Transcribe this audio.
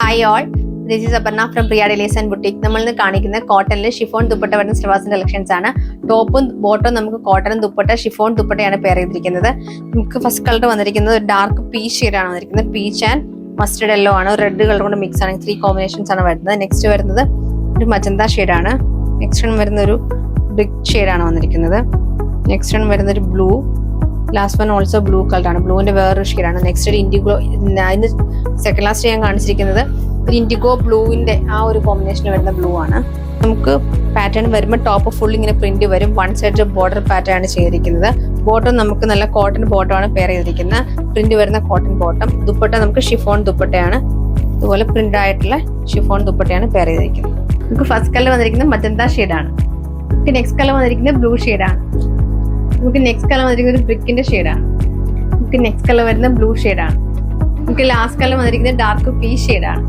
Hi all, this is Aparna from Priya Delays and Boutique. നമ്മൾ ഇന്ന് കാണിക്കുന്ന കോട്ടണിൽ ഷിഫോൺ ദുപ്പട്ട വരുന്ന സ്ലീവ്സിന്റെ കളക്ഷൻസ് ആണ്. ടോപ്പും ബോട്ടവും നമുക്ക് കോട്ടൺ ദുപ്പട്ട ഷിഫോൺ ദുപ്പട്ടയാണ് പെയർ ചെയ്തിരിക്കുന്നത്. നമുക്ക് ഫസ്റ്റ് കളർ വന്നിരിക്കുന്നത് ഒരു ഡാർക്ക് പീച്ച് ഷെയ്ഡ് ആണ് വന്നിരിക്കുന്നത്. പീച്ച് ആൻഡ് മസ്റ്റർഡ് യെല്ലോ ആണ്, റെഡ് കളർ കൊണ്ട് മിക്സ് ആണ്. 3 കോമ്പിനേഷൻസ് ആണ് വരുന്നത്. നെക്സ്റ്റ് വരുന്നത് ഒരു മജന്ത ഷെയ്ഡ് ആണ്. നെക്സ്റ്റ് വരുന്ന ഒരു ബ്രിക്ക് ഷെയ്ഡ് ആണ് വന്നിരിക്കുന്നത്. നെക്സ്റ്റ് വരുന്ന ഒരു blue, last one also blue colour ആണ്. ബ്ലൂവിന്റെ വേറൊരു ഷെയ്ഡാണ്. നെക്സ്റ്റ് ഒരു ഇൻഡിഗോ, അതിന് സെക്കൻഡ് ലാസ്റ്റ് ഞാൻ കാണിച്ചിരിക്കുന്നത് ഒരു ഇൻഡിഗോ ബ്ലൂവിന്റെ ആ ഒരു കോമ്പിനേഷൻ വരുന്ന ബ്ലൂ ആണ്. നമുക്ക് പാറ്റേൺ വരുമ്പോൾ ടോപ്പ് ഫുൾ ഇങ്ങനെ പ്രിന്റ് വരും. വൺ സൈഡ് ബോർഡർ പാറ്റേൺ ആണ് ചെയ്തിരിക്കുന്നത്. ബോട്ടം നമുക്ക് നല്ല കോട്ടൺ ബോട്ടം ആണ് പെയർ ചെയ്തിരിക്കുന്നത്. പ്രിന്റ് വരുന്ന കോട്ടൺ ബോട്ടം. ദുപ്പട്ട നമുക്ക് ഷിഫോൺ ദുപ്പട്ടയാണ്. ഇതുപോലെ പ്രിന്റ് ആയിട്ടുള്ള ഷിഫോൺ ദുപ്പട്ടയാണ് പെയർ ചെയ്തിരിക്കുന്നത്. നമുക്ക് ഫസ്റ്റ് കളർ വന്നിരിക്കുന്നത് മജന്ത ഷെയ്ഡാണ്. നമുക്ക് നെക്സ്റ്റ് കളർ വന്നിരിക്കുന്നത് ബ്ലൂ ഷെയ്ഡാണ്. നമുക്ക് നെക്സ്റ്റ് കളർ വന്നിരിക്കുന്നത് ഒരു ബ്രിക്കിന്റെ ഷെയ്ഡാണ്. നമുക്ക് നെക്സ്റ്റ് കളർ വരുന്ന ബ്ലൂ ഷെയ്ഡാണ്. നമുക്ക് ലാസ്റ്റ് കളർ വന്നിരിക്കുന്നത് ഡാർക്ക് പീച്ച് ഷെയ്ഡാണ്.